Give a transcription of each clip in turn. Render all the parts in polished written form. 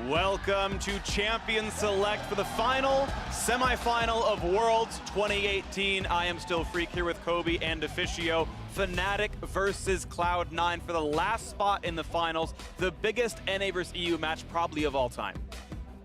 Welcome to Champion Select for the final semifinal of Worlds 2018. I am still Freak here with Kobe and Officio. Fnatic versus Cloud9 for the last spot in the finals. The biggest NA versus EU match probably of all time.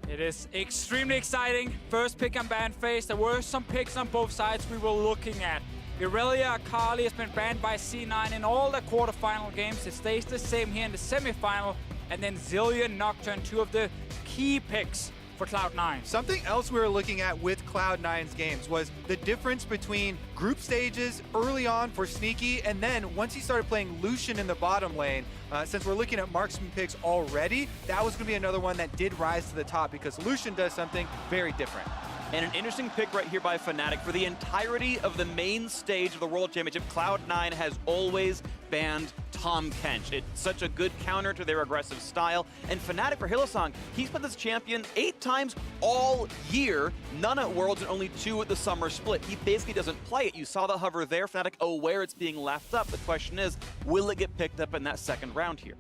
It is extremely exciting. First pick and ban phase. There were some picks on both sides we were looking at. Irelia Akali has been banned by C9 in all the quarterfinal games. It stays the same here in the semifinal. And then Zillion, Nocturne, two of the key picks for Cloud9. Something else we were looking at with Cloud9's games was the difference between group stages early on for Sneaky, and then once he started playing Lucian in the bottom lane, since we're looking at marksman picks already, that was going to be another one that did rise to the top because Lucian does something very different. And an interesting pick right here by Fnatic. For the entirety of the main stage of the World Championship, Cloud9 has always banned Tahm Kench. It's such a good counter to their aggressive style. And Fnatic for Hylissang, he's been this champion 8 times all year, none at Worlds and only 2 at the summer split. He basically doesn't play it. You saw the hover there, Fnatic aware it's being left up. The question is, will it get picked up in that second round here?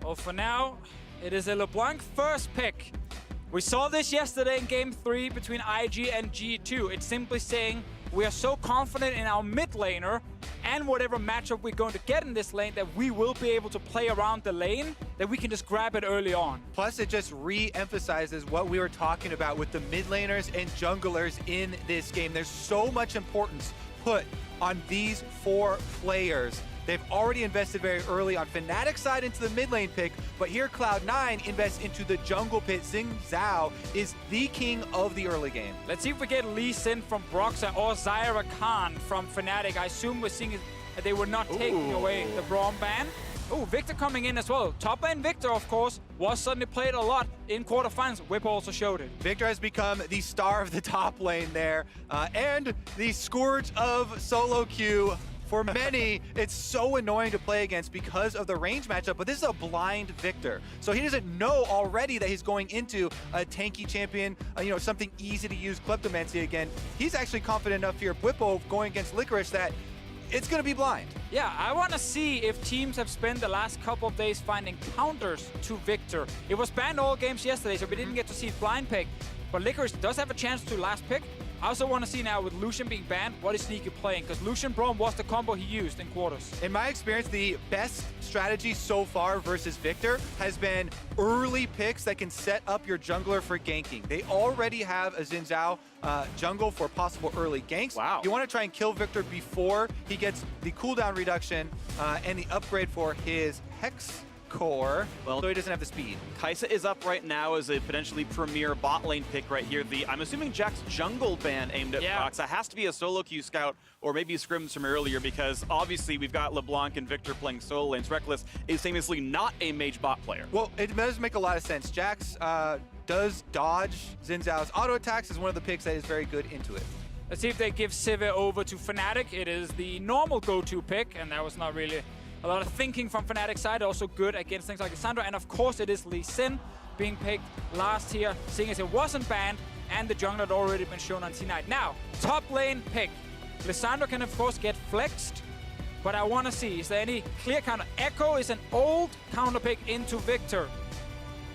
Well, for now, it is a LeBlanc first pick. We saw this yesterday in Game 3 between IG and G2. It's simply saying we are so confident in our mid laner and whatever matchup we're going to get in this lane that we will be able to play around the lane, that we can just grab it early on. Plus, it just re-emphasizes what we were talking about with the mid laners and junglers in this game. There's so much importance put on these 4 players. They've already invested very early on Fnatic's side into the mid lane pick, but here Cloud9 invests into the jungle pit. Xin Zhao is the king of the early game. Let's see if we get Lee Sin from Broxah or Zyra Khan from Fnatic. I assume we're seeing that they were not taking away the Braum ban. Oh, Victor coming in as well. Top lane Victor, of course, was suddenly played a lot in quarterfinals. Whip also showed it. Victor has become the star of the top lane there, and the scourge of solo queue. For many, it's so annoying to play against because of the range matchup, but this is a blind Victor. So he doesn't know already that he's going into a tanky champion, something easy to use Kleptomancy again. He's actually confident enough here, Bwipo going against Licorice, that it's going to be blind. Yeah, I want to see if teams have spent the last couple of days finding counters to Victor. It was banned all games yesterday, so we didn't get to see blind pick, but Licorice does have a chance to last pick. I also want to see now with Lucian being banned, what is Sneaky playing? Because Lucian Braum was the combo he used in quarters. In my experience, the best strategy so far versus Victor has been early picks that can set up your jungler for ganking. They already have a Xin Zhao jungle for possible early ganks. Wow. You want to try and kill Victor before he gets the cooldown reduction and the upgrade for his Hex core, so he doesn't have the speed. Kai'Sa is up right now as a potentially premier bot lane pick right here. I'm assuming Jack's jungle ban aimed at Broxah has to be a solo queue scout or maybe scrims from earlier, because obviously we've got LeBlanc and Victor playing solo lanes. Reckless is famously not a mage bot player. Well, it does make a lot of sense. Jax does dodge Xin Zhao's auto attacks, is one of the picks that is very good into it. Let's see if they give Cive over to Fnatic. It is the normal go-to pick, and that was not really a lot of thinking from Fnatic's side, also good against things like Lissandra. And of course it is Lee Sin being picked last here, seeing as it wasn't banned and the jungler had already been shown on T9. Now, top lane pick. Lissandra can of course get flexed, but I want to see, is there any clear counter? Echo is an old counter pick into Victor.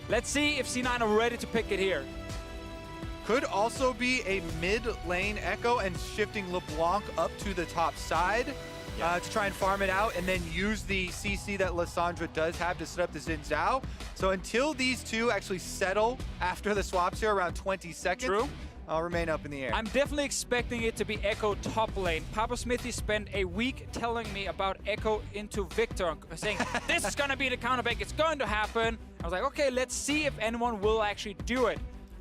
Let's see if C9 are ready to pick it here. Could also be a mid lane Echo and shifting LeBlanc up to the top side. To try and farm it out and then use the CC that Lissandra does have to set up the Xin Zhao. So until these two actually settle after the swaps here around 20 seconds, I'll remain up in the air. I'm definitely expecting it to be Echo top lane. Papa Smithy spent a week telling me about Echo into Victor, saying, this is going to be the counterpick, it's going to happen. I was like, okay, let's see if anyone will actually do it.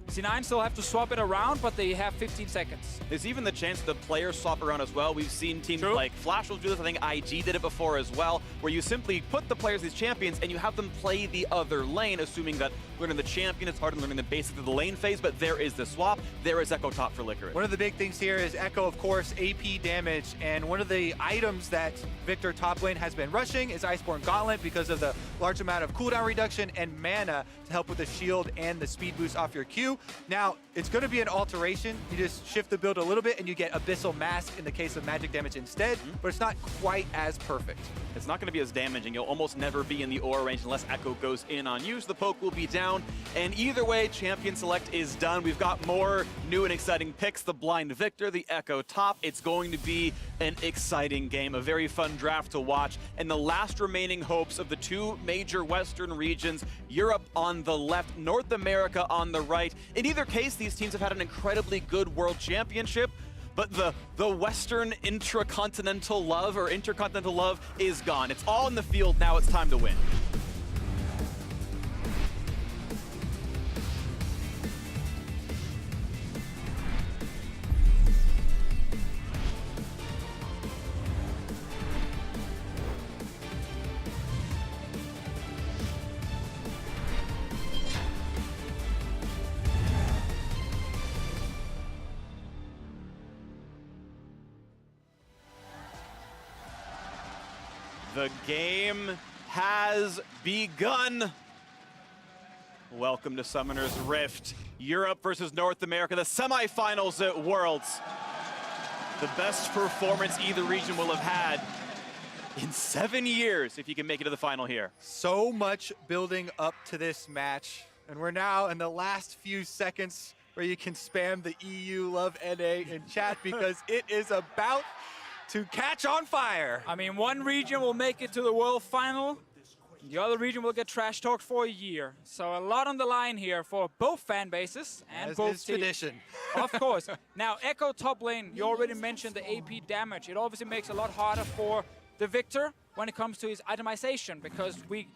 C9 still have to swap it around, but they have 15 seconds. There's even the chance the players swap around as well. We've seen teams like Flash will do this. I think IG did it before as well, where you simply put the players as champions and you have them play the other lane, assuming that learning the champion is hard and learning the basics of the lane phase, but there is the swap. There is Echo top for Licorice. One of the big things here is Echo, of course, AP damage, and one of the items that Victor top lane has been rushing is Iceborne Gauntlet because of the large amount of cooldown reduction and mana to help with the shield and the speed boost off your Q. 2. Now, it's going to be an alteration. You just shift the build a little bit and you get Abyssal Mask in the case of magic damage instead, but it's not quite as perfect. It's not going to be as damaging. You'll almost never be in the aura range unless Echo goes in on you. So the poke will be down. And either way, Champion Select is done. We've got more new and exciting picks. The Blind Victor, the Echo top. It's going to be an exciting game, a very fun draft to watch. And the last remaining hopes of the two major Western regions, Europe on the left, North America on the right. In either case, these teams have had an incredibly good World Championship. But the Western intracontinental love or intercontinental love is gone. It's all in the field now. It's time to win. The game has begun. Welcome to Summoner's Rift. Europe versus North America, the semifinals at Worlds. The best performance either region will have had in 7 years if you can make it to the final here. So much building up to this match. And we're now in the last few seconds where you can spam the EU Love NA in chat because it is about to catch on fire. I mean, one region will make it to the World Final. The other region will get trash talked for a year. So a lot on the line here for both fan bases and both teams. Of course. Now, Echo top lane, you already mentioned the AP damage. It obviously makes it a lot harder for the Victor when it comes to his itemization, because we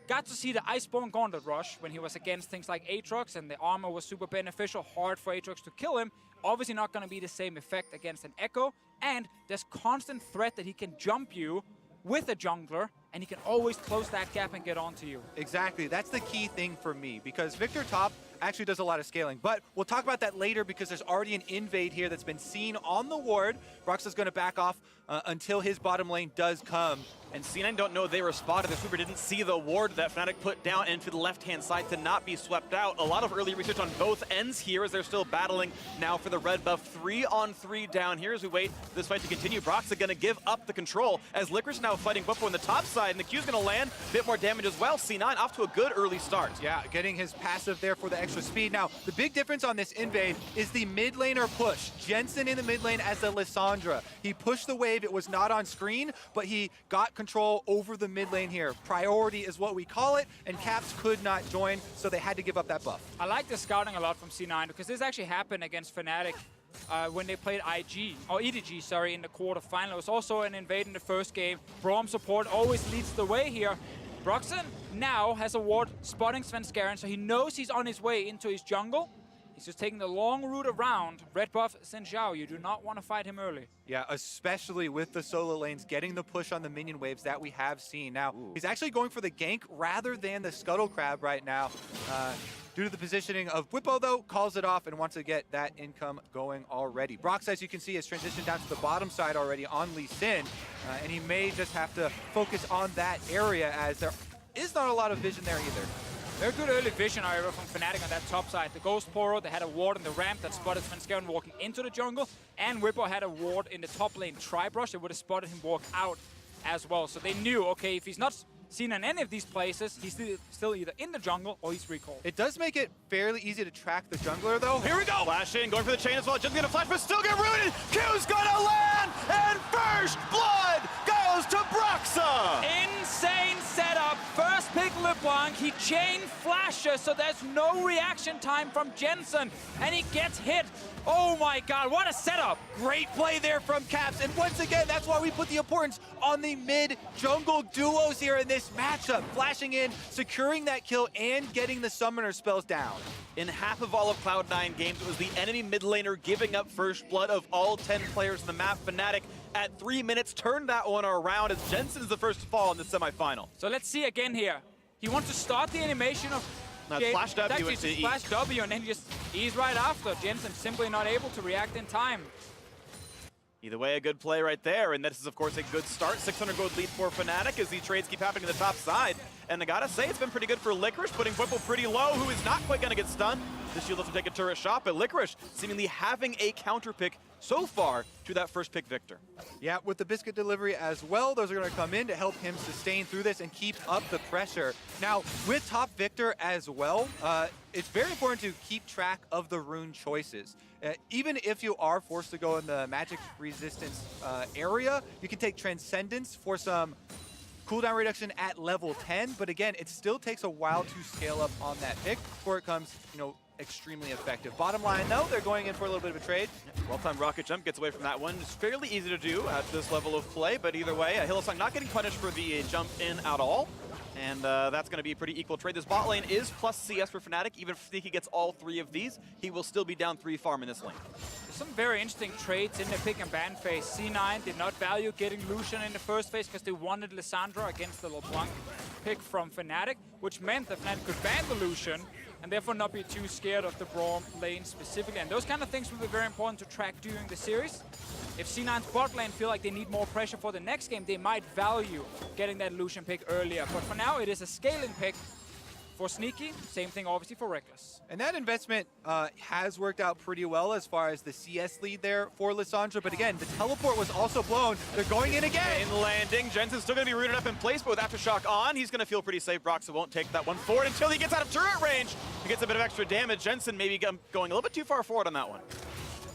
got to see the Iceborne Gauntlet rush when he was against things like Aatrox, and the armor was super beneficial, hard for Aatrox to kill him. Obviously not going to be the same effect against an Echo, and there's constant threat that he can jump you with a jungler, and he can always close that gap and get onto you. Exactly, that's the key thing for me, because Victor top actually does a lot of scaling, but we'll talk about that later because there's already an invade here that's been seen on the ward. Broxah's going to back off until his bottom lane does come. And C9 don't know they were spotted. The sweeper didn't see the ward that Fnatic put down into the left-hand side to not be swept out. A lot of early research on both ends here as they're still battling now for the red buff. 3-on-3 down here as we wait for this fight to continue. Broxah going to give up the control as Licorice now fighting Bufo on the top side, and the Q's going to land. A bit more damage as well. C9 off to a good early start. Yeah, getting his passive there for the extra speed. Now, the big difference on this invade is the mid laner push. Jensen in the mid lane as the Lissandra. He pushed the wave. It was not on screen, but he got control over the mid lane here. Priority is what we call it, and Caps could not join, so they had to give up that buff. I like the scouting a lot from C9 because this actually happened against Fnatic when they played EDG, sorry, in the quarterfinal. It was also an invade in the first game. Braum support always leads the way here. Broxah now has a ward spotting Svenskeren, so he knows he's on his way into his jungle. He's just taking the long route around. Red buff Xin Zhao, you do not want to fight him early. Yeah, especially with the solo lanes getting the push on the minion waves that we have seen. Now, he's actually going for the gank rather than the Scuttle Crab right now. Due to the positioning of Whippo, though, calls it off and wants to get that income going already. Brox, as you can see, has transitioned down to the bottom side already on Lee Sin, and he may just have to focus on that area as there is not a lot of vision there either. Very good early vision, however, from Fnatic on that top side. The Ghost Poro, they had a ward in the ramp that spotted Svenskeren walking into the jungle, and Whippo had a ward in the top lane Tri-Brush. They would have spotted him walk out as well. So they knew, okay, if he's not seen in any of these places, he's still either in the jungle or he's recalled. It does make it fairly easy to track the jungler, though. Here we go! Flash in, going for the chain as well. Just gonna flash, but still get rooted. Q's gonna land, and first blood goes to Broxah! Insane setup. First pick LeBlanc, he chain flashes, so there's no reaction time from Jensen, and he gets hit. Oh my god, what a setup! Great play there from Caps, and once again, that's why we put the importance on the mid-jungle duos here in this matchup. Flashing in, securing that kill, and getting the summoner spells down. In half of all of Cloud9 games, it was the enemy mid laner giving up first blood of all 10 players in the map. Fnatic at 3 minutes turned that one around as Jensen is the first to fall in the semifinal. So let's see again here. He wants to start the animation of flash W into E. Flash W and then just ease right after. Jensen simply not able to react in time. Either way, a good play right there, and this is, of course, a good start. 600 gold lead for Fnatic as the trades keep happening to the top side. And I gotta say, it's been pretty good for Licorice, putting beetwen pretty low, who is not quite gonna get stunned. The shield has to take a turret shot, but Licorice seemingly having a counter pick so far to that first pick victor. Yeah, with the biscuit delivery as well, those are going to come in to help him sustain through this and keep up the pressure. Now, with top victor as well, it's very important to keep track of the rune choices. Even if you are forced to go in the magic resistance area, you can take Transcendence for some cooldown reduction at level 10, but again, it still takes a while to scale up on that pick before it comes, extremely effective. Bottom line, though, they're going in for a little bit of a trade. Well-timed rocket jump gets away from that one. It's fairly easy to do at this level of play, but either way, Hillsong not getting punished for the jump in at all. And that's going to be a pretty equal trade. This bot lane is plus CS for Fnatic. Even if Sneaky gets all 3 of these, he will still be down 3 farm in this lane. There's some very interesting trades in the pick and ban phase. C9 did not value getting Lucian in the first phase because they wanted Lissandra against the LeBlanc pick from Fnatic, which meant that Fnatic could ban the Lucian and therefore not be too scared of the Braum lane specifically. And those kind of things will be very important to track during the series. If C9's bot lane feel like they need more pressure for the next game, they might value getting that Lucian pick earlier. But for now, it is a scaling pick for Sneaky. Same thing, obviously, for Reckless. And that investment has worked out pretty well as far as the CS lead there for Lissandra. But again, the teleport was also blown. They're going in again. In landing, Jensen's still going to be rooted up in place, but with Aftershock on, he's going to feel pretty safe. Broxah won't take that one forward until he gets out of turret range. He gets a bit of extra damage. Jensen maybe going a little bit too far forward on that one.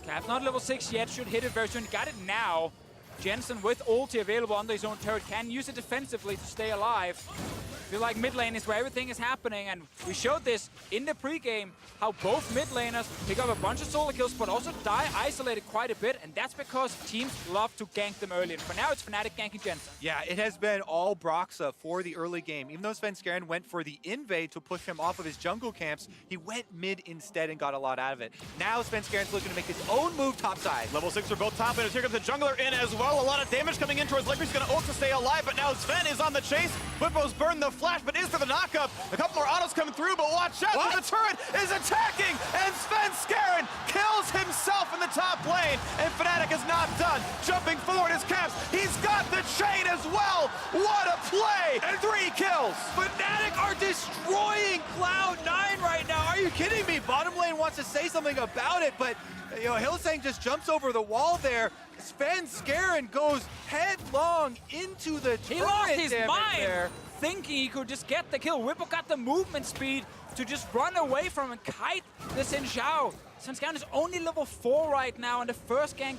Cap not level 6 yet, should hit it very soon. Got it now. Jensen with ulti available under his own turret can use it defensively to stay alive. I feel like mid lane is where everything is happening, and we showed this in the pregame, how both mid laners pick up a bunch of solo kills, but also die isolated quite a bit, and that's because teams love to gank them early. And for now, it's Fnatic ganking Jensen. Yeah, it has been all Broxah for the early game. Even though Svenskeren went for the invade to push him off of his jungle camps, he went mid instead and got a lot out of it. Now Svenskeren's looking to make his own move topside. Level 6 for both top laners. Here comes the jungler in as well. A lot of damage coming in towards Licorice. He's going to ult to stay alive, but now Sven is on the chase. beetwen's burned the flash, but is there the knockup? A couple more autos coming through, but watch out, the turret is attacking, and Svenskeren kills himself in the top lane, and Fnatic is not done. Jumping forward his caps, he's got the chain as well. What a play, and 3 kills. Fnatic are destroying Cloud9 right now. Are you kidding me? Bottom lane wants to say something about it, but Hillsang just jumps over the wall there. Svenskeren goes headlong into the turret. He lost his mind there, thinking he could just get the kill. Whipple got the movement speed to just run away from and kite the Xin Zhao. Svenskeren is only level 4 right now, and the first gank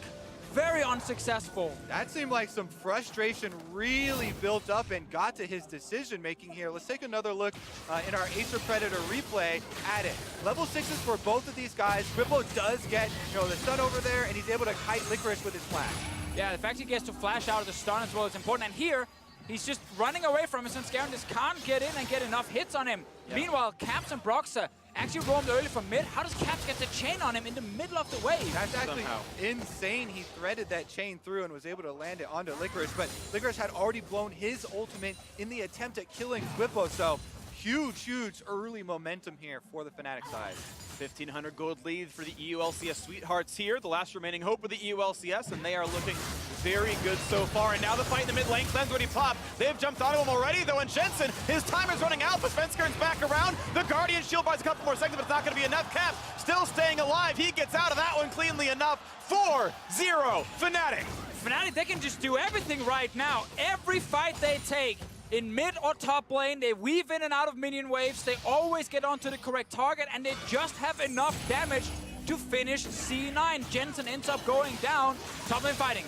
very unsuccessful. That seemed like some frustration really built up and got to his decision making here. Let's take another look in our Acer Predator replay at it. Level 6s for both of these guys. Whipple does get the stun over there, and he's able to kite Licorice with his flash. Yeah, the fact he gets to flash out of the stun as well is important. And here, he's just running away from him, and Svenskeren just can't get in and get enough hits on him. Yeah. Meanwhile, Caps and Broxah actually roamed early from mid. How does Caps get the chain on him in the middle of the wave? That's actually insane. He threaded that chain through and was able to land it onto Licorice, but Licorice had already blown his ultimate in the attempt at killing Whippo, so huge early momentum here for the Fnatic side. 1,500 gold lead for the EULCS Sweethearts here, the last remaining hope of the EULCS, and they are looking very good so far. And now the fight in the mid lane, Cleanse already popped. They've jumped onto him already, though, and Jensen, his time is running out, but Svenskeren's back around. The Guardian shield buys a couple more seconds, but it's not going to be enough. Cap still staying alive. He gets out of that one cleanly enough. 4-0 Fnatic. Fnatic, they can just do everything right now. Every fight they take, in mid or top lane, they weave in and out of minion waves, they always get onto the correct target, and they just have enough damage to finish C9. Jensen ends up going down, top lane fighting.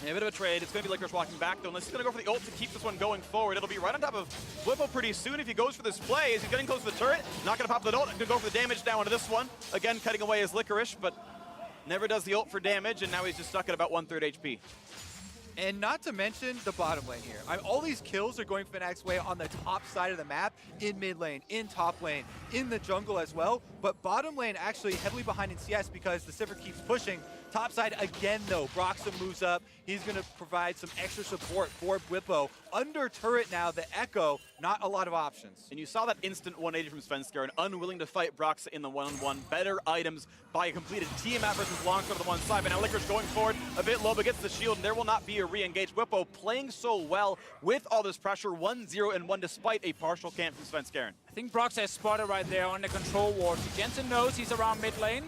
Yeah, a bit of a trade. It's going to be Licorice walking back, though, unless he's going to go for the ult to keep this one going forward. It'll be right on top of Whippo pretty soon if he goes for this play. As he's getting close to the turret, not going to pop the ult, going to go for the damage down onto this one. Again, cutting away his Licorice, but never does the ult for damage, and now he's just stuck at about 1/3 HP. And not to mention the bottom lane here. All these kills are going Fnatic's way on the top side of the map, in mid lane, in top lane, in the jungle as well. But bottom lane actually heavily behind in CS because the Sivir keeps pushing. Top side again, though. Broxa moves up. He's going to provide some extra support for beetwen. Under turret now, the Echo, not a lot of options. And you saw that instant 180 from Svenskeren, unwilling to fight Broxa in the one-on-one. Better items by a completed Tiamat versus Longsword on the one side. But now Licorice going forward a bit low, but gets the shield, and there will not be a re-engage. beetwen playing so well with all this pressure, 1-0 and 1 despite a partial camp from Svenskeren. I think Broxa is spotted right there on the control ward. So Jensen knows he's around mid lane.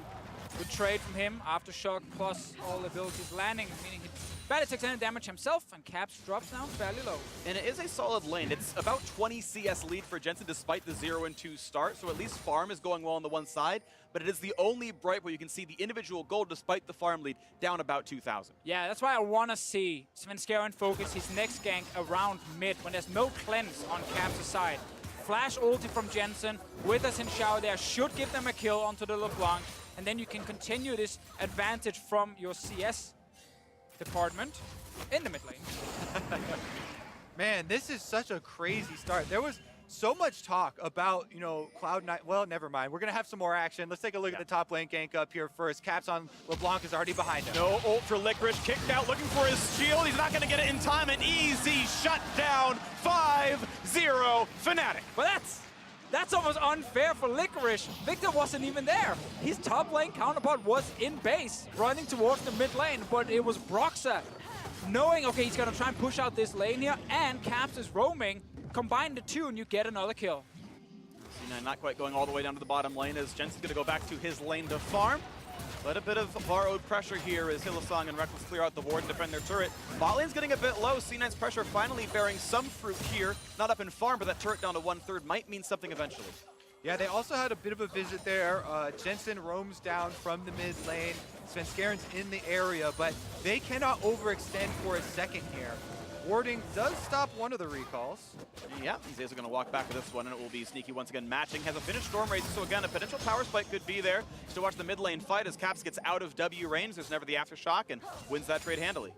Good trade from him. Aftershock plus all abilities landing, meaning he barely takes any damage himself, and Caps drops down fairly low. And it is a solid lane. It's about 20 CS lead for Jensen despite the 0-2 start, so at least farm is going well on the one side, but it is the only bright where you can see the individual gold despite the farm lead down about 2,000. Yeah, that's why I want to see Svenskeren focus his next gank around mid when there's no cleanse on Caps' side. Flash ulti from Jensen with a Xin Xiao there should give them a kill onto the LeBlanc, and then you can continue this advantage from your CS department in the mid lane. Man, this is such a crazy start. There was so much talk about, you know, Cloud9. Well, never mind. We're going to have some more action. Let's take a look at the top lane gank up here first. Caps on LeBlanc is already behind him. No ult for Licorice. Kicked out, looking for his shield. He's not going to get it in time. An easy shutdown. 5-0 Fnatic. But that's almost unfair for Licorice. Victor wasn't even there. His top lane counterpart was in base, running towards the mid lane, but it was Broxa knowing, okay, he's going to try and push out this lane here, and Caps is roaming. Combine the two, and you get another kill. C9 not quite going all the way down to the bottom lane as Jensen's going to go back to his lane to farm. But a bit of borrowed pressure here as Hillsong and Reckless clear out the ward and defend their turret. Bot lane's getting a bit low. C9's pressure finally bearing some fruit here. Not up in farm, but that turret down to 1/3 might mean something eventually. Yeah, they also had a bit of a visit there. Jensen roams down from the mid lane. Svenskeren's in the area, but they cannot overextend for a second here. Warding does stop one of the recalls. Yeah, Zays are going to walk back with this one, and it will be Sneaky once again matching. Has a finished Storm Race, so again, a potential power spike could be there. Just to watch the mid lane fight as Caps gets out of W range. There's never the Aftershock and wins that trade handily.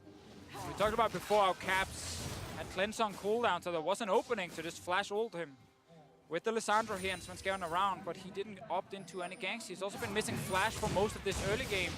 We talked about before how Caps had cleanse on cooldown, so there was an opening to just flash ult him with the Lissandra here and Svenskeren around, but he didn't opt into any ganks. He's also been missing flash for most of this early game.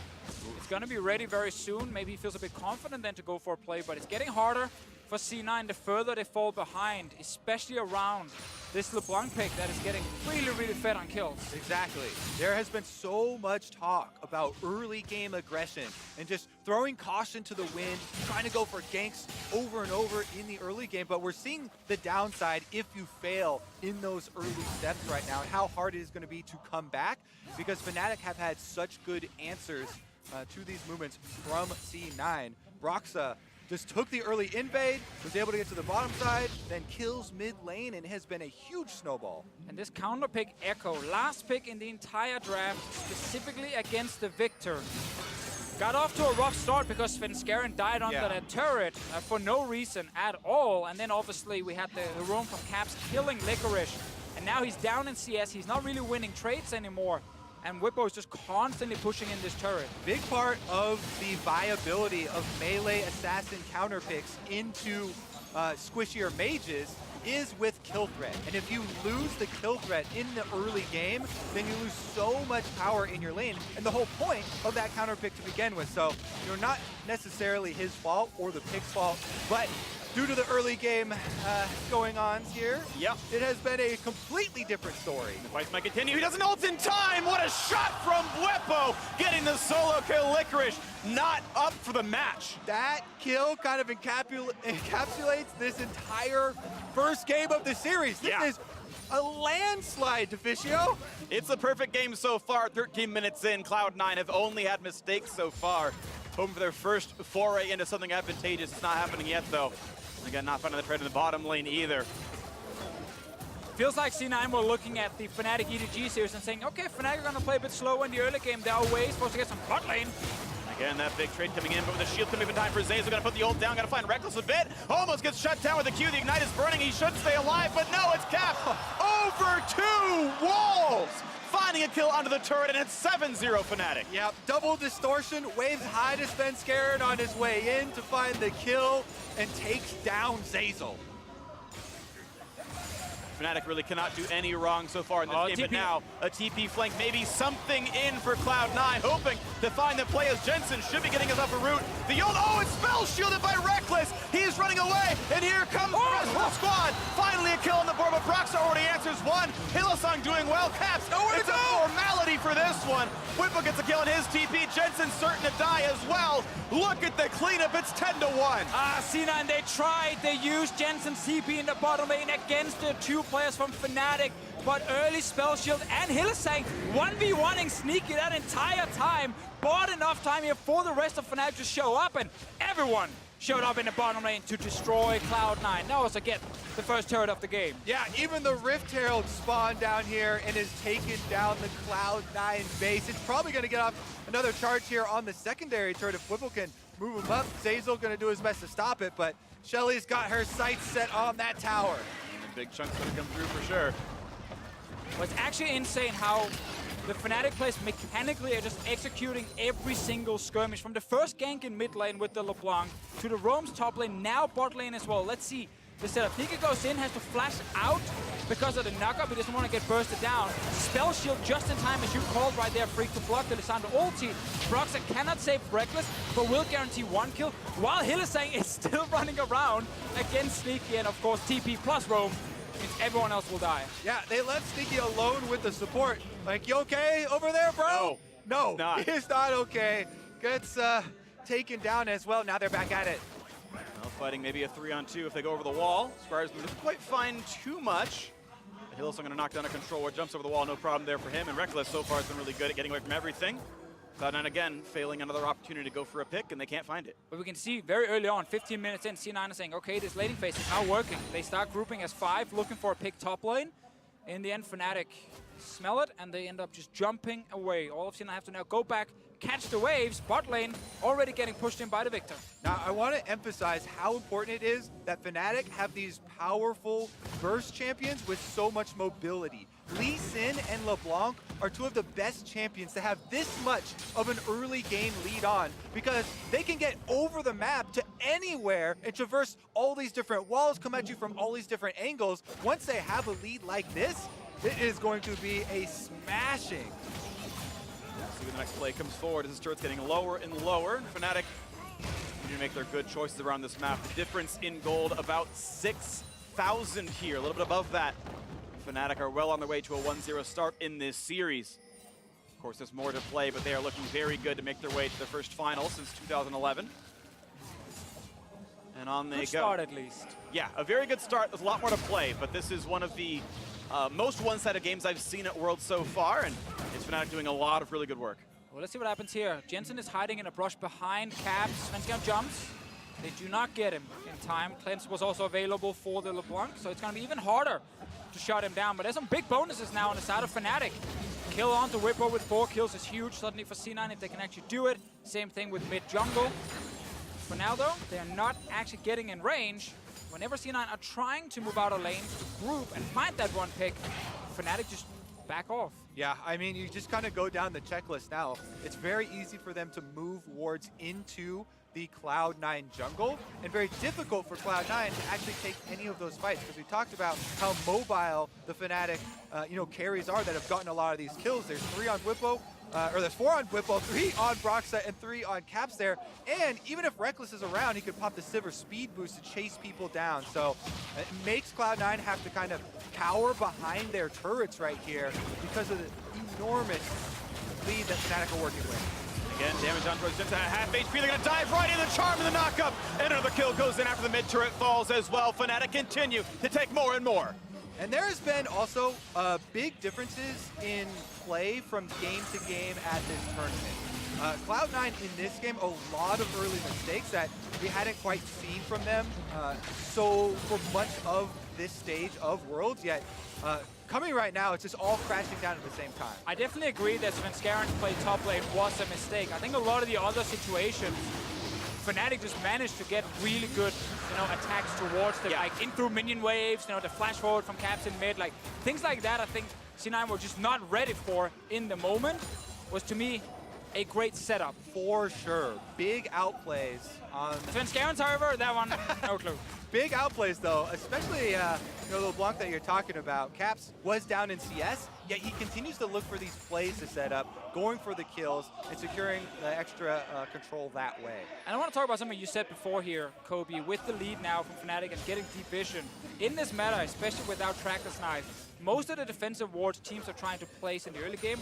It's going to be ready very soon. Maybe he feels a bit confident then to go for a play, but it's getting harder for C9 the further they fall behind, especially around this LeBlanc pick that is getting really, really fed on kills. Exactly. There has been so much talk about early game aggression and just throwing caution to the wind, trying to go for ganks over and over in the early game, but we're seeing the downside if you fail in those early steps right now and how hard it is going to be to come back because Fnatic have had such good answers to these movements from C9. Broxa just took the early invade, was able to get to the bottom side, then kills mid lane, and has been a huge snowball. And this counter pick Echo, last pick in the entire draft, specifically against the Victor. Got off to a rough start because Svenskeren died under that turret for no reason at all. And then obviously we had the roam from Caps killing Licorice. And now he's down in CS, he's not really winning trades anymore. And beetwen is just constantly pushing in this turret. Big part of the viability of melee assassin counter picks into squishier mages is with kill threat. And if you lose the kill threat in the early game, then you lose so much power in your lane. And the whole point of that counter pick to begin with. So, you know, not necessarily his fault or the pick's fault, but due to the early game going-ons here, it has been a completely different story. The fight might continue. He doesn't ult in time. What a shot from beetwen, getting the solo kill. Licorice not up for the match. That kill kind of encapsulates this entire first game of the series. This is a landslide, Deficio. It's a perfect game so far. 13 minutes in, Cloud9 have only had mistakes so far. Hoping for their first foray into something advantageous. It's not happening yet, though. Again, not finding the trade in the bottom lane either. Feels like C9 were looking at the Fnatic EDG series and saying, okay, Fnatic are going to play a bit slow in the early game. There are ways for us to get some bot lane. Again, that big trade coming in, but with the shield coming in time for Zays, we're going to put the ult down, got to find Reckless a bit. Almost gets shut down with the Q. The Ignite is burning. He should stay alive, but no, it's Cap. Over 2 walls. Finding a kill onto the turret, and it's 7-0 Fnatic. Yep, double distortion, waves high to Svenskeren on his way in to find the kill, and takes down Zazel. Fnatic really cannot do any wrong so far in this game, TP. but now a TP flank, maybe something in for Cloud9, hoping to find the play as Jensen should be getting his upper route. The old, oh, it's spell shielded by Reckless. He's running away, and here comes the rest of the squad. Finally a kill on the board, but Brox already answers one. Hillsong doing well. Caps, it's a formality for this one. Whipple gets a kill on his TP. Jensen's certain to die as well. Look at the cleanup, it's 10-1. C9, they tried. They used Jensen's TP in the bottom lane against the two players from Fnatic, but early spell shield and Hillsong 1v1ing Sneaky that entire time. Bought enough time here for the rest of Fnatic to show up, and everyone showed up in the bottom lane to destroy Cloud9. That was, again, the first turret of the game. Yeah, even the Rift Herald spawned down here and has taken down the Cloud9 base. It's probably going to get off another charge here on the secondary turret if Whipple can move him up. Zazel going to do his best to stop it, but Shelly's got her sights set on that tower. And the big chunk's going to come through for sure. Well, it's actually insane how the Fnatic players mechanically are just executing every single skirmish. From the first gank in mid lane with the LeBlanc to the Roam's top lane, now bot lane as well. Let's see the setup. Nika goes in, has to flash out because of the knockup. He doesn't want to get bursted down. Spell shield just in time, as you called right there, Freak to block the Lissandra ulti. Broxer cannot save Reckless, but will guarantee one kill, while Hillsong is still running around against Sneaky, and of course TP plus Roam means everyone else will die. Yeah, they left Sneaky alone with the support. Like, you okay over there, bro? No, he's not okay. Gets taken down as well. Now they're back at it. Well, fighting maybe a 3-on-2 if they go over the wall. Squires doesn't quite find too much. Hillsong going to knock down a controller, jumps over the wall, no problem there for him. And Reckless so far has been really good at getting away from everything. Cloud9 again failing another opportunity to go for a pick, and they can't find it. But we can see very early on, 15 minutes in, C9 is saying, okay, this laning phase is now working. They start grouping as 5, looking for a pick top lane. In the end, Fnatic smell it, and they end up just jumping away. All of C9 have to now go back, catch the waves. Bot lane already getting pushed in by the Victor. Now, I want to emphasize how important it is that Fnatic have these powerful burst champions with so much mobility. Lee Sin and LeBlanc are two of the best champions to have this much of an early game lead on, because they can get over the map to anywhere and traverse all these different walls, come at you from all these different angles. Once they have a lead like this, it is going to be a smashing. See when the next play comes forward as this turret's getting lower and lower. Fnatic continue to make their good choices around this map. The difference in gold about 6,000 here, a little bit above that. Fnatic are well on their way to a 1-0 start in this series. Of course, there's more to play, but they are looking very good to make their way to their first final since 2011. And on they go. Good start, at least. Yeah, a very good start. There's a lot more to play, but this is one of the most one-sided games I've seen at Worlds so far, and it's Fnatic doing a lot of really good work. Well, let's see what happens here. Jensen is hiding in a brush behind Caps. Svenskjan jumps. They do not get him in time. Cleanse was also available for the LeBlanc, so it's going to be even harder to shut him down. But there's some big bonuses now on the side of Fnatic. Kill on to Whippo with 4 kills is huge suddenly for C9 if they can actually do it. Same thing with mid jungle. For now, though, they are not actually getting in range. Whenever C9 are trying to move out of lane, group, and find that one pick, Fnatic just back off. Yeah, I mean, you just kind of go down the checklist now. It's very easy for them to move wards into the Cloud9 jungle, and very difficult for Cloud9 to actually take any of those fights, because we talked about how mobile the Fnatic carries are that have gotten a lot of these kills. There's 3 on Whippo, or there's 4 on Whippo, 3 on Broxa, and 3 on Caps there. And even if Reckless is around, he could pop the Sivir speed boost to chase people down. So it makes Cloud9 have to kind of cower behind their turrets right here because of the enormous lead that Fnatic are working with. Again, damage on towards Jensen at half HP. They're going to dive right in the charm and the knockup. And another kill goes in after the mid turret falls as well. Fnatic continue to take more and more. And there has been also big differences in play from game to game at this tournament. Cloud9 in this game, a lot of early mistakes that we hadn't quite seen from them so for much of this stage of Worlds, yet coming right now, it's just all crashing down at the same time. I definitely agree that Svenskjan play top lane was a mistake. I think a lot of the other situations, Fnatic just managed to get really good, attacks towards them, like in through minion waves, the flash forward from Caps in mid, like things like that. I think C9 were just not ready for in the moment. Was to me a great setup. For sure, big outplays on Svenskjans, however, that one, no clue. big outplays though, especially you know, the LeBlanc that you're talking about. Caps was down in CS, yet he continues to look for these plays to set up, going for the kills and securing the extra control that way. And I want to talk about something you said before here, Kobe, with the lead now from Fnatic and getting deep vision. In this meta, especially without Tracker's Knife, most of the defensive wards teams are trying to place in the early game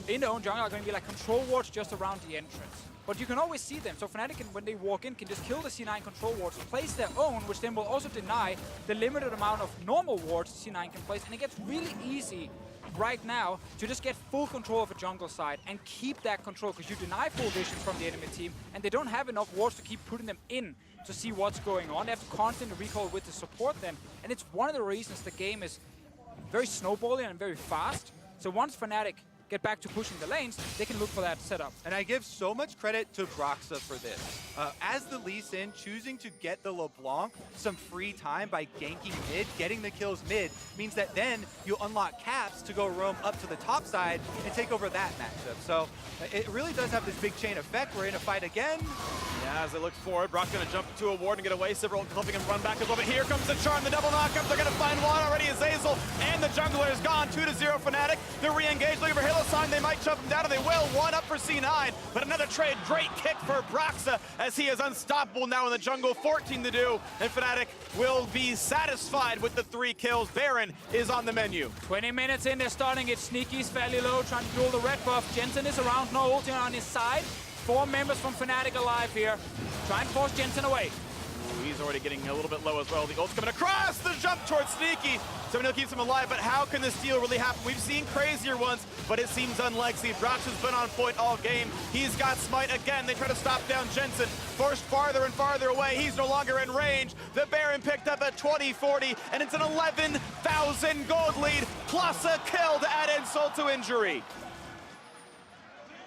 in their own jungle are going to be like control wards just around the entrance. But you can always see them, so Fnatic, when they walk in, can just kill the C9 control wards, place their own, which then will also deny the limited amount of normal wards C9 can place, and it gets really easy right now to just get full control of a jungle side and keep that control, because you deny full vision from the enemy team, and they don't have enough wards to keep putting them in to see what's going on. They have to constantly recall with the support then, and it's one of the reasons the game is very snowballing and very fast. So once Fnatic get back to pushing the lanes, they can look for that setup. And I give so much credit to Broxa for this. As the Lee Sin, choosing to get the LeBlanc some free time by ganking mid, getting the kills mid, means that then you unlock Caps to go roam up to the top side and take over that matchup. So it really does have this big chain effect. We're in a fight again. Yeah, as they look forward, Brock's going to jump to a ward and get away. Several helping him run back a little bit. Here comes the charm, the double knockup. They're going to find one already. Azazel and the jungler is gone. 2-0 Fnatic. They're re-engaged. Looking for Hillsong. They might chop him down, and they will. One up for C9, but another trade. Great kick for Broxa as he is unstoppable now in the jungle. 14 to do, and Fnatic will be satisfied with the 3 kills. Baron is on the menu. 20 minutes in, they're starting it. Sneaky's fairly low, trying to duel the red buff. Jensen is around, no ulti on his side. 4 members from Fnatic alive here. Try and force Jensen away. Ooh, he's already getting a little bit low as well. The ult's coming across the jump towards Sneaky. Someone keeps him alive, but how can this steal really happen? We've seen crazier ones, but it seems unlikely. Brox has been on point all game. He's got Smite again. They try to stop down Jensen. Forced farther and farther away. He's no longer in range. The Baron picked up at 20-40, and it's an 11,000 gold lead, plus a kill to add insult to injury.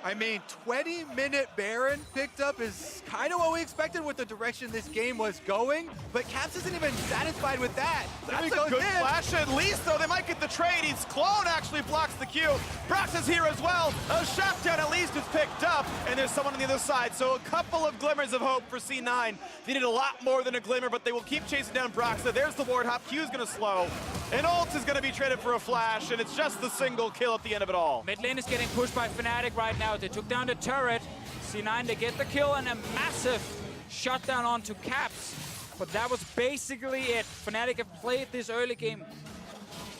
I mean, 20-minute Baron picked up is kind of what we expected with the direction this game was going, but Caps isn't even satisfied with that. That's a good flash at least, though. They might get the trade. He's Clone actually blocks the Q. Brox is here as well. A shutdown at least is picked up, and there's someone on the other side. So a couple of glimmers of hope for C9. They need a lot more than a glimmer, but they will keep chasing down Broxa. There's the ward hop. Q is going to slow. And ult is going to be traded for a flash, and it's just the single kill at the end of it all. Mid lane is getting pushed by Fnatic right now. They took down the turret. C9, they get the kill and a massive shutdown onto Caps. But that was basically it. Fnatic have played this early game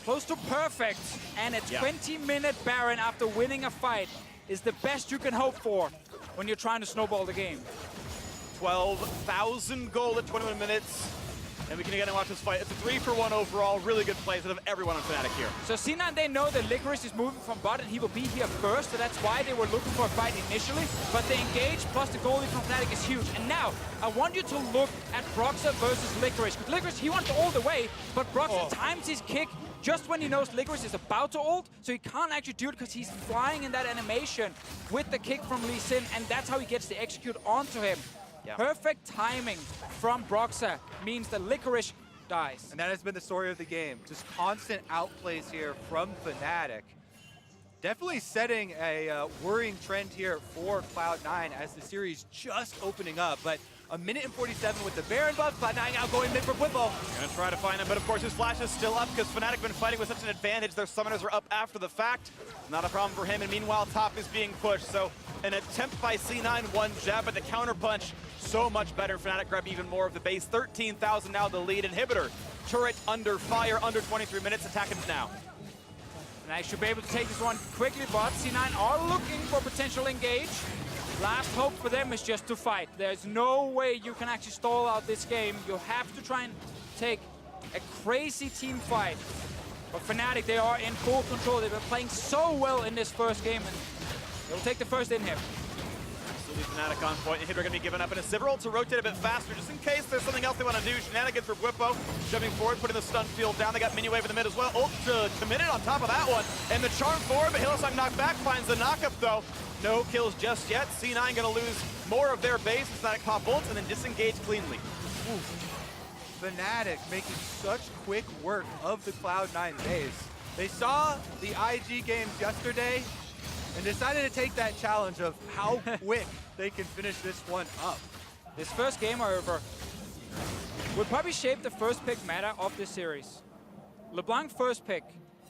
close to perfect. And a 20-minute Baron after winning a fight is the best you can hope for when you're trying to snowball the game. 12,000 gold at 21 minutes. And we can again watch this fight. It's a 3-for-1 overall. Really good plays out of everyone on Fnatic here. So C9, they know that Licorice is moving from bot and he will be here first, so that's why they were looking for a fight initially. But they engage, plus the goalie from Fnatic is huge. And now, I want you to look at Broxa versus Licorice. Because Licorice, he wants to ult away, but Broxa times his kick just when he knows Licorice is about to ult, so he can't actually do it because he's flying in that animation with the kick from Lee Sin, and that's how he gets the execute onto him. Yeah. Perfect timing from Broxa means the Licorice dies. And that has been the story of the game. Just constant outplays here from Fnatic. Definitely setting a worrying trend here for Cloud9 as the series just opening up. But a minute and 47 with the Baron buff. Cloud9 now going mid for Whippo. Gonna try to find him, but of course his flash is still up because Fnatic have been fighting with such an advantage. Their summoners are up after the fact. Not a problem for him, and meanwhile top is being pushed. So an attempt by C9, one jab, but the counter punch so much better. Fnatic grab even more of the base. 13,000 now the lead. Inhibitor turret under fire, under 23 minutes, attacking it now. And I should be able to take this one quickly, but C9 are looking for potential engage. Last hope for them is just to fight. There's no way you can actually stall out this game. You have to try and take a crazy team fight. But Fnatic, they are in full control. They've been playing so well in this first game, and they'll take the first inhib. Fnatic on point. Inhibitor going to be given up, and a Sivir to rotate a bit faster just in case there's something else they want to do. Shenanigans for Whippo. Jumping forward, putting the stun field down. They got mini wave in the mid as well. Ult committed on top of that one. And the charm forward, but Hillsong knocked back, finds the knockup though. No kills just yet. C9 going to lose more of their base. Fnatic pop ults and then disengage cleanly. Fnatic making such quick work of the Cloud9 base. They saw the IG games yesterday and decided to take that challenge of how quick they can finish this one up. This first game, however, will probably shape the first pick meta of this series. LeBlanc first pick.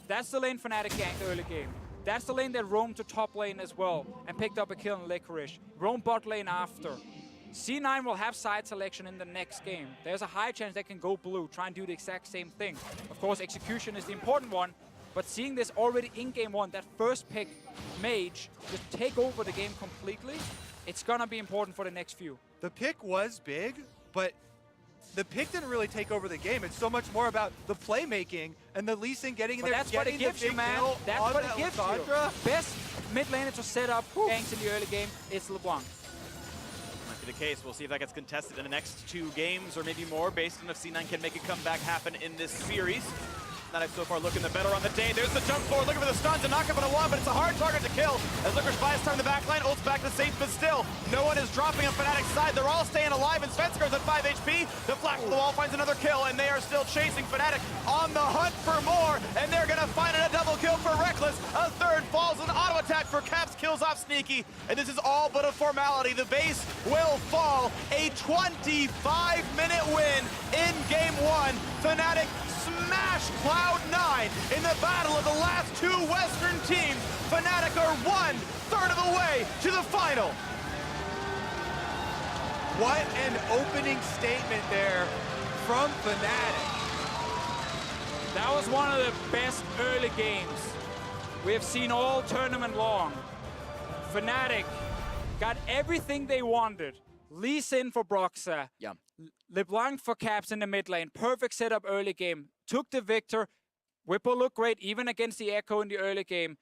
That's the lane Fnatic ganked early game. That's the lane that roamed to top lane as well and picked up a kill in Licorice. Roam bot lane after. C9 will have side selection in the next game. There's a high chance they can go blue, try and do the exact same thing. Of course, execution is the important one, but seeing this already in game one, that first pick Mage just take over the game completely, it's gonna be important for the next few. The pick was big, but the pick didn't really take over the game. It's so much more about the playmaking and the Lee Sin getting in there. That's what it gives you, man. That's what it gives you. Best mid laner to set up ganks in the early game is LeBlanc. Might be the case. We'll see if that gets contested in the next 2 games or maybe more based on if C9 can make a comeback happen in this series. Fnatic so far looking the better on the day. There's the jump forward, looking for the stuns and knock up on a one, but it's a hard target to kill. As Licorice buys time in the back line, ults back to safe, but still, no one is dropping on Fnatic's side. They're all staying alive, and Svenskers at 5 HP. The flash to the wall finds another kill, and they are still chasing Fnatic on the hunt for more, and they're gonna find it a double kill for Reckless. A third falls, an auto attack for Caps, kills off Sneaky, and this is all but a formality. The base will fall. A 25-minute win in game 1. Fnatic smash Cloud9 in the battle of the last 2 Western teams. Fnatic are 1/3 of the way to the final. What an opening statement there from Fnatic. That was one of the best early games we have seen all tournament long. Fnatic got everything they wanted. Lee Sin for Broxa. Yeah. LeBlanc for Caps in the mid lane. Perfect setup early game. Took the victor. Whipple looked great even against the Echo in the early game.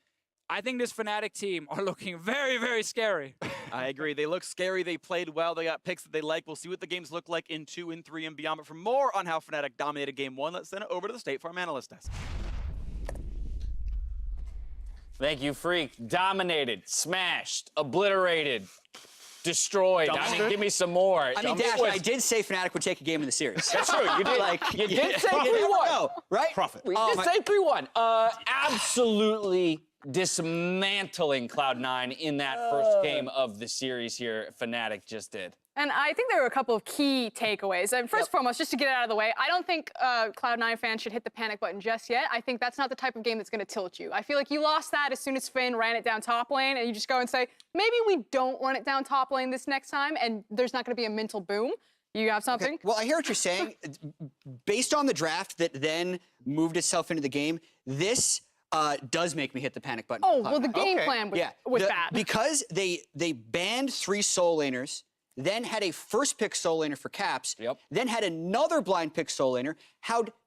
I think this Fnatic team are looking very, very scary. I agree. They look scary. They played well. They got picks that they like. We'll see what the games look like in 2 and 3 and beyond. But for more on how Fnatic dominated game 1, let's send it over to the State Farm Analyst Desk. Thank you, Freak. Dominated, smashed, obliterated, destroyed. I mean, give me some more. I mean, Dash, I did say Fnatic would take a game in the series. That's true. You did. You did say 3-1. Right? Profit. We did say 3-1. Absolutely dismantling Cloud9 in that first game of the series here. Fnatic just did. And I think there were a couple of key takeaways. And first and foremost, just to get it out of the way, I don't think Cloud9 fans should hit the panic button just yet. I think that's not the type of game that's going to tilt you. I feel like you lost that as soon as Finn ran it down top lane, and you just go and say, maybe we don't run it down top lane this next time, and there's not going to be a mental boom. You have something? Okay. Well, I hear what you're saying. Based on the draft that then moved itself into the game, this does make me hit the panic button. Oh, well, the game plan was bad. Because they banned 3 soul laners, then had a first pick soul laner for Caps, then had another blind pick soul laner,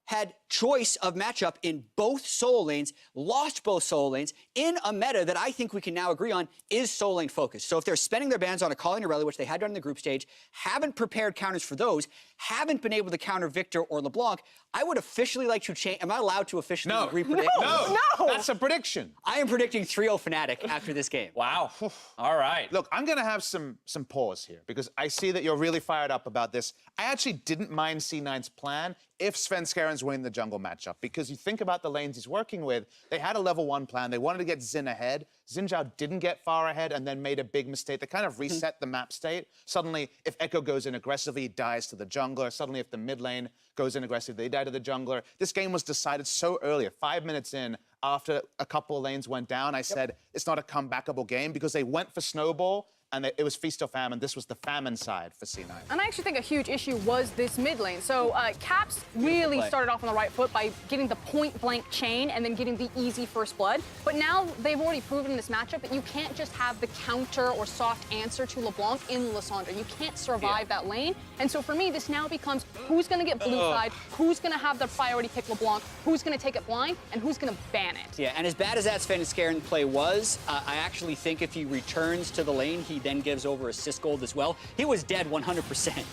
had choice of matchup in both soul lanes, lost both soul lanes, in a meta that I think we can now agree on is soul lane focused. So if they're spending their bans on a Calling Irelia, which they had done in the group stage, haven't prepared counters for those, haven't been able to counter Victor or LeBlanc, I would officially like to change. Am I allowed to officially re-predict? No. That's a prediction. I am predicting 3-0 Fnatic after this game. Wow. All right. Look, I'm going to have some pause here because I see that you're really fired up about this. I actually didn't mind C9's plan if Svenskaren's winning the jungle matchup, because you think about the lanes he's working with, they had a level 1 plan. They wanted to get Xin ahead. Xin Zhao didn't get far ahead and then made a big mistake. They kind of reset the map state. Suddenly, if Echo goes in aggressively, he dies to the jungler. Suddenly, if the mid lane goes in aggressively, they die to the jungler. This game was decided so early, 5 minutes in, after a couple of lanes went down. I said, it's not a comebackable game because they went for Snowball, and it was feast or famine. This was the famine side for C9. And I actually think a huge issue was this mid lane. So Caps really started off on the right foot by getting the point-blank chain and then getting the easy first blood. But now they've already proven in this matchup that you can't just have the counter or soft answer to LeBlanc in Lissandra. You can't survive that lane. And so for me, this now becomes who's going to get blue side, who's going to have the priority pick LeBlanc, who's going to take it blind, and who's going to ban it. Yeah, and as bad as that Svenskeren play was, I actually think if he returns to the lane, he then gives over assist gold as well. He was dead 100%.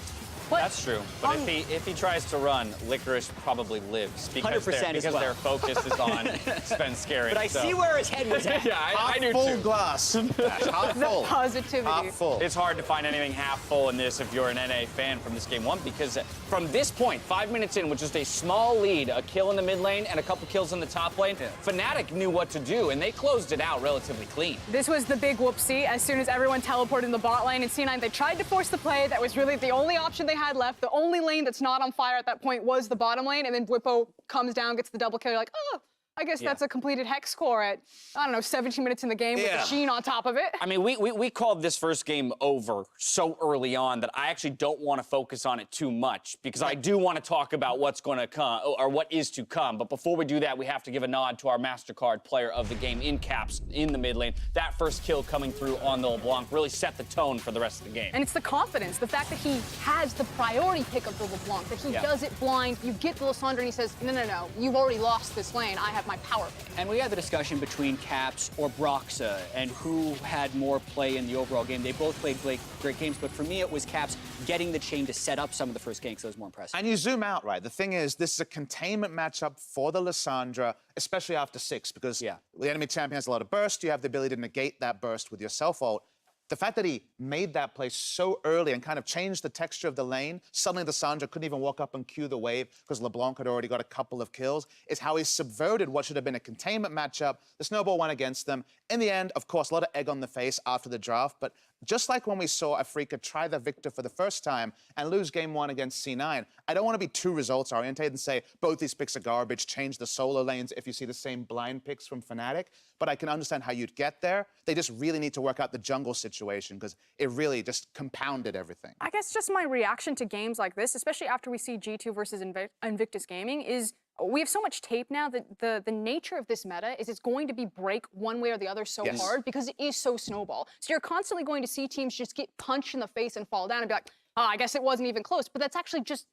That's true. But if he tries to run, Licorice probably lives because, their focus is on Svenskeren. But I see where his head was at. Yeah, I do full too. glass. Half full. Positivity. Half full. It's hard to find anything half full in this if you're an NA fan from this game 1, because from this point, 5 minutes in, with just a small lead, a kill in the mid lane and a couple kills in the top lane, Fnatic knew what to do, and they closed it out relatively clean. This was the big whoopsie. As soon as everyone teleported in the bot lane and C9, they tried to force the play. That was really the only option they had left. The only lane that's not on fire at that point was the bottom lane, and then Bwipo comes down, gets the double kill. You're like, oh, I guess that's a completed hex score at, I don't know, 17 minutes in the game with the Sheen on top of it. I mean, we called this first game over so early on that I actually don't want to focus on it too much because I do want to talk about what's going to come or what is to come. But before we do that, we have to give a nod to our MasterCard player of the game in caps in the mid lane. That first kill coming through on the LeBlanc really set the tone for the rest of the game. And it's the confidence, the fact that he has the priority pick of the LeBlanc, that he does it blind. You get the Lissandra and he says, no, you've already lost this lane. I have my power pick. And we had the discussion between Caps or Broxa and who had more play in the overall game. They both played great games, but for me, it was Caps getting the chain to set up some of the first games that was more impressive. And you zoom out, right? The thing is, this is a containment matchup for the Lissandra, especially after 6, because the enemy champion has a lot of burst. You have the ability to negate that burst with your self-ult. The fact that he made that play so early and kind of changed the texture of the lane, suddenly the Lissandra couldn't even walk up and cue the wave because LeBlanc had already got a couple of kills, is how he subverted what should have been a containment matchup. The snowball went against them. In the end, of course, a lot of egg on the face after the draft, but just like when we saw Afrika try the Victor for the first time and lose game 1 against C9, I don't want to be too results-oriented and say both these picks are garbage, change the solo lanes if you see the same blind picks from Fnatic, but I can understand how you'd get there. They just really need to work out the jungle situation because it really just compounded everything. I guess just my reaction to games like this, especially after we see G2 versus Invictus Gaming, is we have so much tape now that the nature of this meta is it's going to be break one way or the other so hard because it is so snowball. So you're constantly going to see teams just get punched in the face and fall down and be like, oh, I guess it wasn't even close. But that's actually just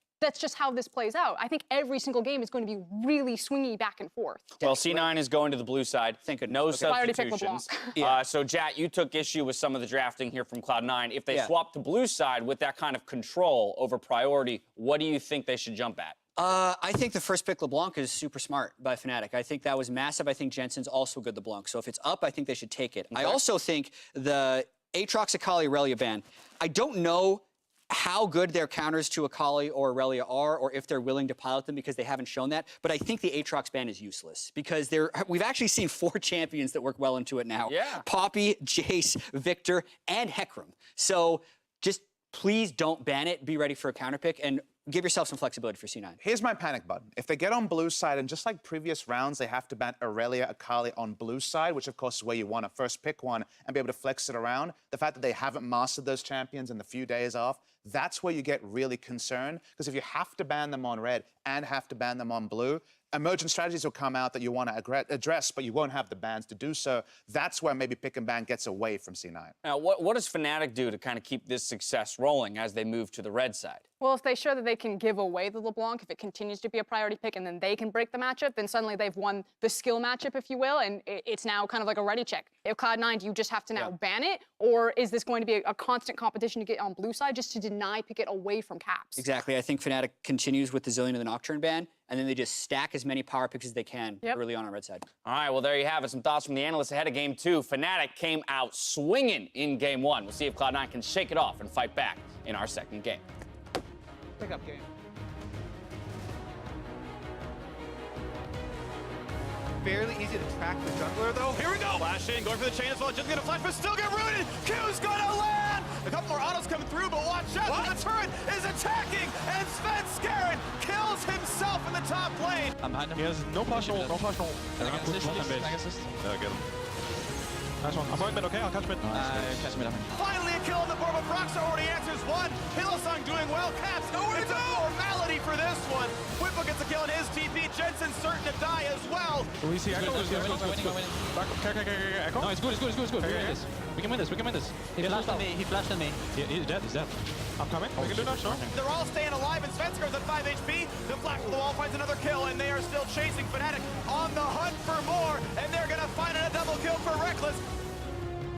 how this plays out. I think every single game is going to be really swingy back and forth. Well, C9 is going to the blue side. No substitutions. So, Jat, you took issue with some of the drafting here from Cloud9. If they swap to blue side with that kind of control over priority, what do you think they should jump at? I think the first pick LeBlanc is super smart by Fnatic. I think that was massive. I think Jensen's also good LeBlanc. So if it's up, I think they should take it. Okay. I also think the Aatrox Akali Aurelia ban, I don't know how good their counters to Akali or Aurelia are, or if they're willing to pilot them because they haven't shown that. But I think the Aatrox ban is useless because we've actually seen 4 champions that work well into it now. Yeah. Poppy, Jace, Victor, and Hecarim. So just please don't ban it. Be ready for a counter pick and give yourself some flexibility for C9. Here's my panic button. If they get on blue side, and just like previous rounds, they have to ban Aurelia Akali on blue side, which of course is where you want to first pick one and be able to flex it around. The fact that they haven't mastered those champions in the few days off, that's where you get really concerned. Because if you have to ban them on red and have to ban them on blue, emergent strategies will come out that you want to address, but you won't have the bans to do so. That's where maybe pick and ban gets away from C9. Now, what does Fnatic do to kind of keep this success rolling as they move to the red side? Well, if they show that they can give away the LeBlanc, if it continues to be a priority pick and then they can break the matchup, then suddenly they've won the skill matchup, if you will, and it's now kind of like a ready check. If Cloud9, do you just have to now ban it, or is this going to be a constant competition to get on blue side just to deny pick it away from Caps? Exactly. I think Fnatic continues with the Zillion of the Nocturne ban, and then they just stack as many power picks as they can early on red side. All right, well, there you have it. Some thoughts from the analysts ahead of game 2. Fnatic came out swinging in game 1. We'll see if Cloud9 can shake it off and fight back in our second game. Pick up game. Fairly easy to track the jungler, though. Here we go. Flash in, going for the chain as well. Just gonna flash, but still get rooted. Q's gonna land. A couple more autos coming through, but watch out. The turret is attacking, and Svenskeren kills himself in the top lane. I'm behind him. He has no flash ult, no flash ult. I can assist. Yeah, get him. Nice one. I'm going mid, okay? I'll catch mid. Catch mid. Finally a kill on the board, but Broxa already answers one. Hillsong doing well. Caps, it's a formality for this one. Whipple gets a kill in his TP. Jensen's certain to die as well. Do we see Echo? Winning. Back, okay, Echo? No, it's good. Okay. We can win this. He flashed on me. He's dead. I'm coming. We can do that, sure. They're all staying alive, and Svenskeren's at 5 HP. The Black of the Wall finds another kill, and they are still chasing Fnatic on the hunt for more, and they're gonna find a double kill for Reckless.